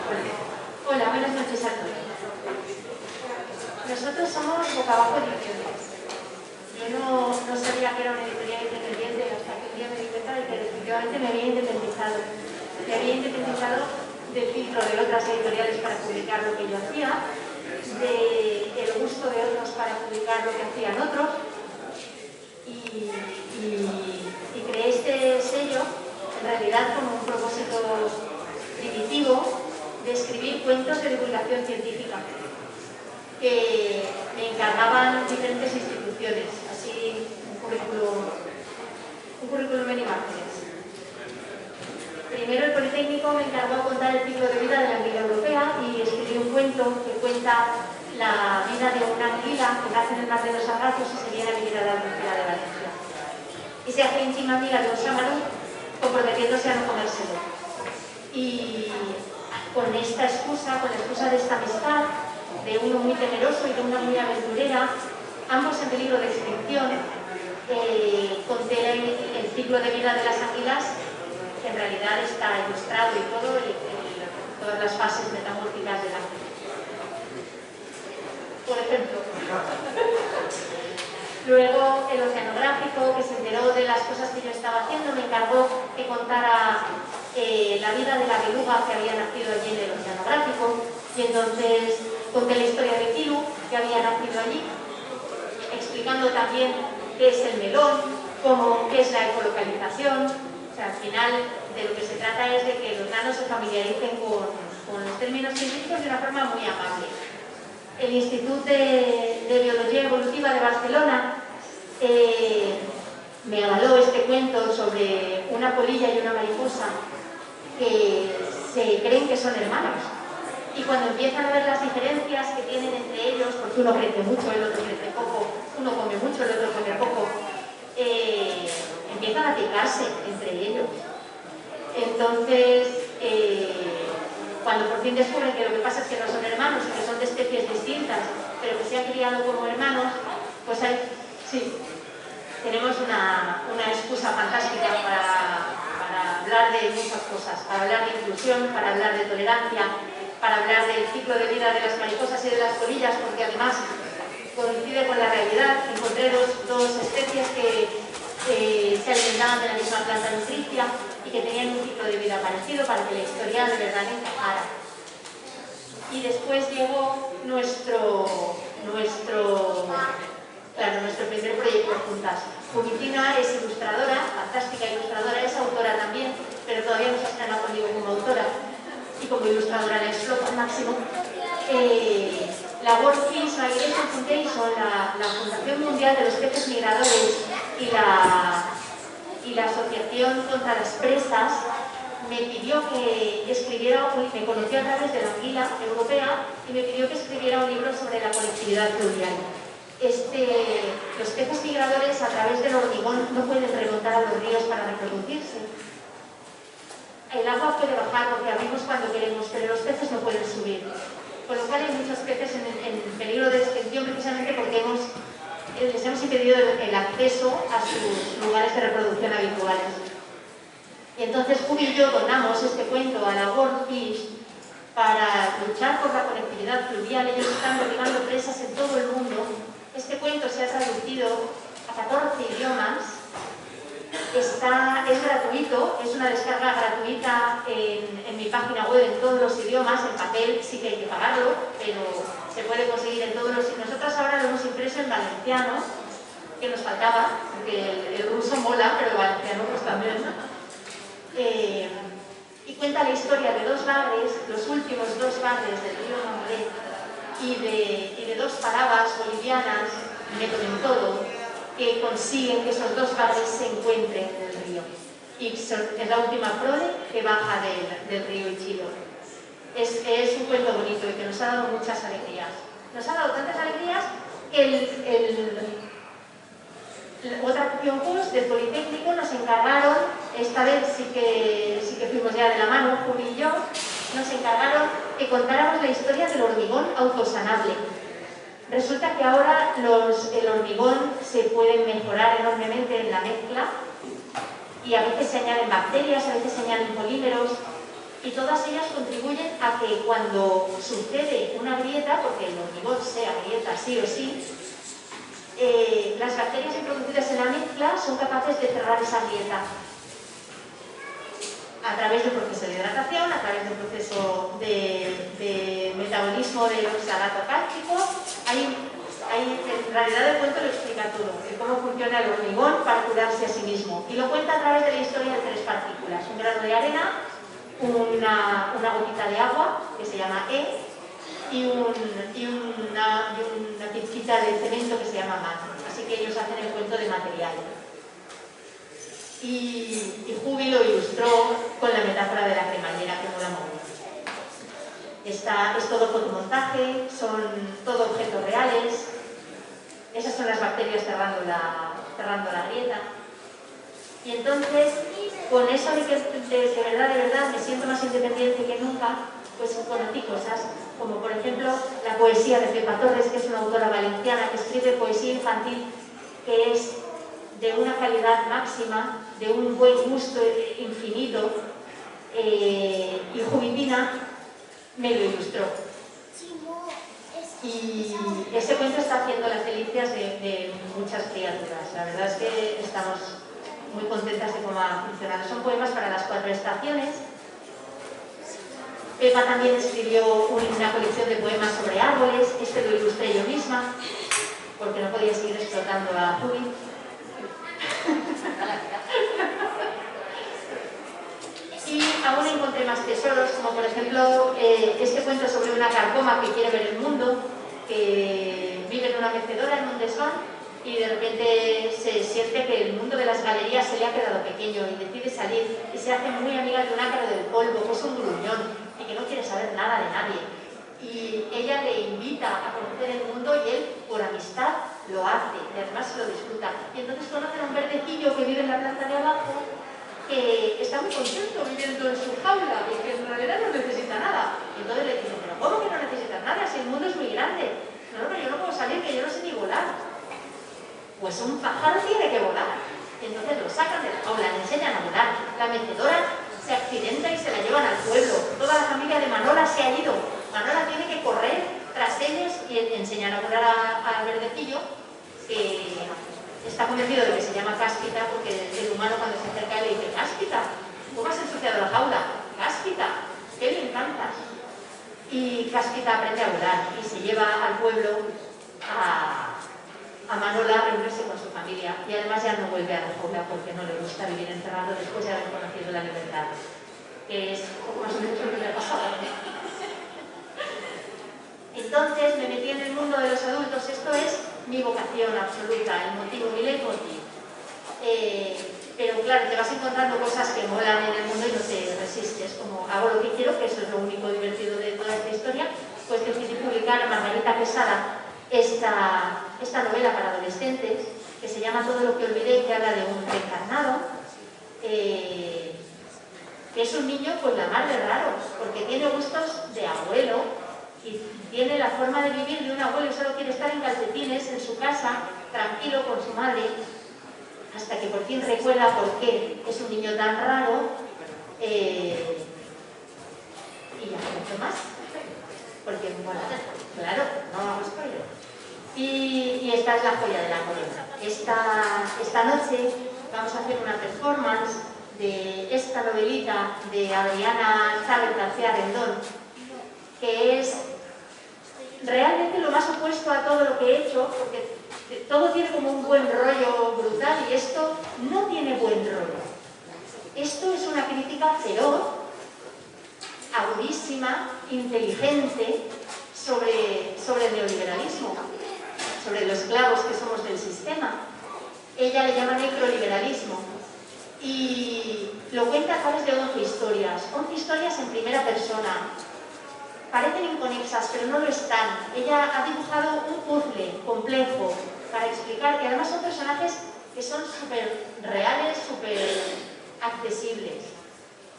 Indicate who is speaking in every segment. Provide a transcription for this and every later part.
Speaker 1: Hola, buenas noches a todos. Nosotros somos Boca Abajo Ediciones. Yo no sabía que era una editorial independiente hasta que un día me di cuenta de que definitivamente me había independizado. Me había independizado del filtro de otras editoriales para publicar lo que yo hacía, del gusto de otros para publicar lo que hacían otros, y creé este sello en realidad con un propósito primitivo de escribir cuentos de divulgación científica que me encargaban diferentes instituciones, así un currículum en imágenes. Primero el Politécnico me encargó contar el ciclo de vida de la anguila europea y escribí un cuento que cuenta la vida de una anguila que nace en el mar de los Sargazos y se viene a vivir a la Albufera de Valencia. Y se hace íntima amiga de un samarú, comprometiéndose a no comérselo. Y con esta excusa, con la excusa de esta amistad, de uno muy temeroso y de una muy aventurera, ambos en peligro de extinción, conté el ciclo de vida de las anguilas, que en realidad está ilustrado y todo, todas las fases metamórficas del ángel. Por ejemplo. Luego el oceanográfico, que se enteró de las cosas que yo estaba haciendo, me encargó que contara la vida de la beluga que había nacido allí en el oceanográfico, y entonces conté la historia de Kiru, que había nacido allí, explicando también qué es el melón, qué es la ecolocalización. O sea, al final de lo que se trata es de que los nanos se familiaricen con los términos científicos de una forma muy amable. El Instituto de Biología Evolutiva de Barcelona me avaló este cuento sobre una polilla y una mariposa que se creen que son hermanos, y cuando empiezan a ver las diferencias que tienen entre ellos, porque uno crece mucho, el otro crece poco, uno come mucho, el otro come poco, empiezan a picarse entre ellos. Entonces, cuando por fin descubren que lo que pasa es que no son hermanos y que son de especies distintas, pero que se han criado como hermanos, pues tenemos una excusa fantástica para hablar de muchas cosas, para hablar de inclusión, para hablar de tolerancia, para hablar del ciclo de vida de las mariposas y de las polillas, porque además coincide con la realidad. Encontré dos especies que se alimentaban de la misma planta nutricia y que tenían un ciclo de vida parecido para que la historia de verdad encajara. Y después llegó nuestro primer proyecto juntas. Juvicina es ilustradora, fantástica ilustradora, es autora también, pero todavía no se ha estrenado conmigo como autora, y como ilustradora la exploto al máximo. La World Fish Migration Foundation, la Fundación Mundial de los Peces Migradores y la Asociación contra las Presas, me pidió que escribiera, me conoció a través de la anguila europea y me pidió que escribiera un libro sobre la conectividad fluvial. Los peces migradores a través del hormigón no pueden remontar a los ríos para reproducirse. El agua puede bajar porque abrimos cuando queremos, pero los peces no pueden subir. Con lo cual hay muchos peces en peligro de extinción precisamente porque les hemos impedido el acceso a sus lugares de reproducción habituales. Y entonces Jubi y yo donamos este cuento a la World Fish para luchar por la conectividad fluvial. Ellos están derribando presas en todo el mundo. Este cuento se ha traducido a 14 idiomas. Es gratuito, es una descarga gratuita en mi página web en todos los idiomas. En papel sí que hay que pagarlo, pero se puede conseguir en todos los idiomas. Nosotros ahora lo hemos impreso en valenciano, que nos faltaba, porque el ruso mola, pero el valenciano pues también, ¿no? Y cuenta la historia de dos bagres, los últimos dos bagres del río Mamoré, y de dos parabas bolivianas, método todo, que consiguen que esos dos bagres se encuentren en el río. Y es la última prole que baja del río Ichilo. Es un cuento bonito y que nos ha dado muchas alegrías. Nos ha dado tantas alegrías que otra acción CUS del Politécnico nos encargaron, esta vez sí que fuimos ya de la mano, Juli y yo, nos encargaron que contáramos la historia del hormigón autosanable. Resulta que ahora el hormigón se puede mejorar enormemente en la mezcla y a veces se añaden bacterias, a veces se añaden polímeros, y todas ellas contribuyen a que cuando sucede una grieta, porque el hormigón se agrieta sí o sí, las bacterias introducidas en la mezcla son capaces de cerrar esa grieta a través del proceso de hidratación, a través del proceso de metabolismo del oxalato cálcico. En realidad el cuento lo explica todo, de cómo funciona el hormigón para curarse a sí mismo. Y lo cuenta a través de la historia de 3 partículas: un grano de arena, una gotita de agua, que se llama E, y una pizquita de cemento que se llama man. Así que ellos hacen el cuento de material. Y Jubi lo ilustró con la metáfora de la cremallera, que mola mucho. Es todo fotomontaje, son todo objetos reales. Esas son las bacterias cerrando la grieta. Y entonces, con eso de que de verdad me siento más independiente que nunca, pues conocí cosas, como por ejemplo la poesía de Pepa Torres, que es una autora valenciana que escribe poesía infantil que es de una calidad máxima, de un buen gusto infinito, y Jubipina me lo ilustró. Y ese cuento está haciendo las delicias de muchas criaturas. La verdad es que estamos muy contentas de cómo ha funcionado. Son poemas para las 4 estaciones. Pepa también escribió una colección de poemas sobre árboles. Este lo ilustré yo misma, porque no podía seguir explotando a Jubi. Y aún encontré más tesoros, como por ejemplo este cuento sobre una carcoma que quiere ver el mundo, que vive en una mecedora, en un desván, y de repente se siente que el mundo de las galerías se le ha quedado pequeño y decide salir y se hace muy amiga de un ácaro del polvo, que es un gruñón y que no quiere saber nada de nadie. Y ella le invita a conocer el mundo y él, por amistad, lo hace y además se lo disfruta. Y entonces conocen a un verdecillo que vive en la planta de abajo, que está muy contento viviendo en su jaula y que en realidad no necesita nada. Y entonces le dicen, pero ¿cómo que no necesitas nada si el mundo es muy grande? No, pero yo no puedo salir, que yo no sé ni volar. Pues un pájaro tiene que volar. Y entonces lo sacan de la jaula, le enseñan a volar. La mecedora se accidenta y se la llevan al pueblo. Toda la familia de Manola se ha ido. Manola tiene que correr tras ellos y enseñar a volar al verdecillo, que está convencido de que se llama Cáspita, porque el humano cuando se acerca le dice, Cáspita, ¿cómo has ensuciado la jaula? Cáspita, que le encantas. Y Cáspita aprende a volar y se lleva al pueblo a Manola a reunirse con su familia, y además ya no vuelve a la jaula porque no le gusta vivir encerrado después de haber conocido la libertad, que es más o menos lo que le ha pasado a mí. Entonces me metí en el mundo de los adultos. Esto es mi vocación absoluta, el motivo, mi leitmotiv. Pero claro, te vas encontrando cosas que molan en el mundo y no te resistes, como hago lo que quiero, que eso es lo único divertido de toda esta historia. Pues decidí publicar a Margarita Quesada esta novela para adolescentes, que se llama Todo lo que olvidé, que habla de un reencarnado, que es un niño pues la mar de raro, porque tiene gustos de abuelo y tiene la forma de vivir de un abuelo y solo quiere estar en calcetines en su casa, tranquilo con su madre, hasta que por fin recuerda por qué es un niño tan raro, y ya mucho más, porque bueno, claro, no hago spoiler. Y esta es la joya de la corona. Esta noche vamos a hacer una performance de esta novelita de Adriana Chávez García Rendón, que es realmente lo más opuesto a todo lo que he hecho, porque todo tiene como un buen rollo brutal y esto no tiene buen rollo. Esto es una crítica feroz, agudísima, inteligente sobre el neoliberalismo, sobre los esclavos que somos del sistema. Ella le llama necroliberalismo y lo cuenta a través de 11 historias. 11 historias en primera persona. Parecen inconexas, pero no lo están. Ella ha dibujado un puzzle complejo para explicar, y además son personajes que son súper reales, súper accesibles.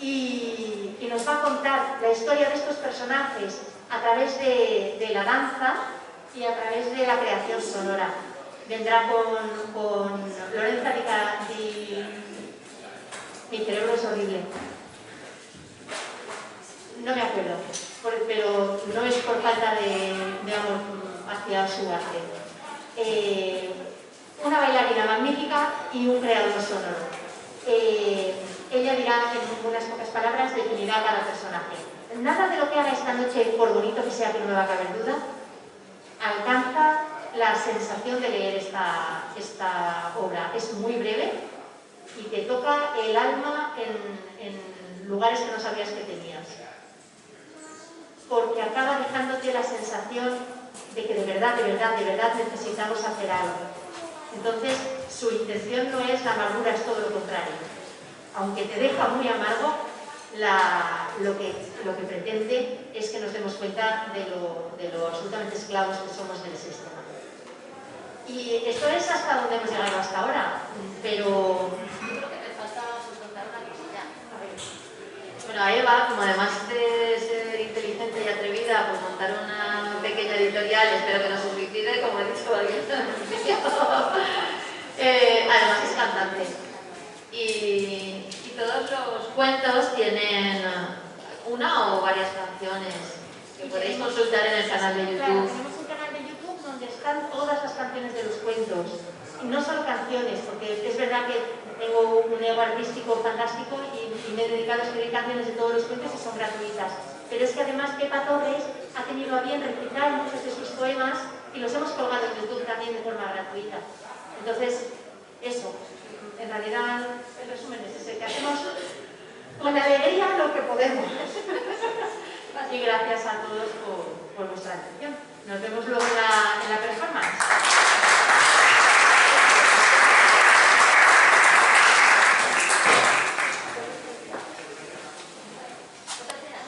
Speaker 1: Y nos va a contar la historia de estos personajes a través de la danza y a través de la creación sonora. Vendrá con Lorenza Mi cerebro es horrible. pero no es por falta de amor hacia su arte. Una bailarina magnífica y un creador sonoro. Ella dirá en unas pocas palabras, definirá a cada personaje. Nada de lo que haga esta noche, por bonito que sea, que no me va a caber duda, alcanza la sensación de leer esta obra. Es muy breve y te toca el alma en lugares que no sabías que tenías. Porque acaba dejándote la sensación de que de verdad necesitamos hacer algo. Entonces, su intención no es la amargura, es todo lo contrario. Aunque te deja muy amargo, lo que pretende es que nos demos cuenta de lo absolutamente esclavos que somos del sistema. Y esto es hasta donde hemos llegado hasta ahora, pero
Speaker 2: yo creo que me falta contar una cosilla.
Speaker 1: A ver.
Speaker 2: Bueno, a Eva, como además de ser inteligente y atrevida, pues montar una pequeña editorial, espero que no se suicide, como he dicho alguien al principio. Además es cantante. Y todos los cuentos tienen una o varias canciones que podéis consultar en el canal de YouTube.
Speaker 1: Claro, tenemos un canal de YouTube donde están todas las canciones de los cuentos. Y no solo canciones, porque es verdad que tengo un ego artístico fantástico y me he dedicado a escribir canciones de todos los cuentos y son gratuitas. Pero es que además Pepa Torres ha tenido a bien recitar muchos de sus poemas y los hemos colgado en YouTube también de forma gratuita. Entonces, eso, en realidad el resumen es ese, que hacemos con alegría lo que podemos. Y gracias a todos por vuestra atención. Nos vemos luego en la performance.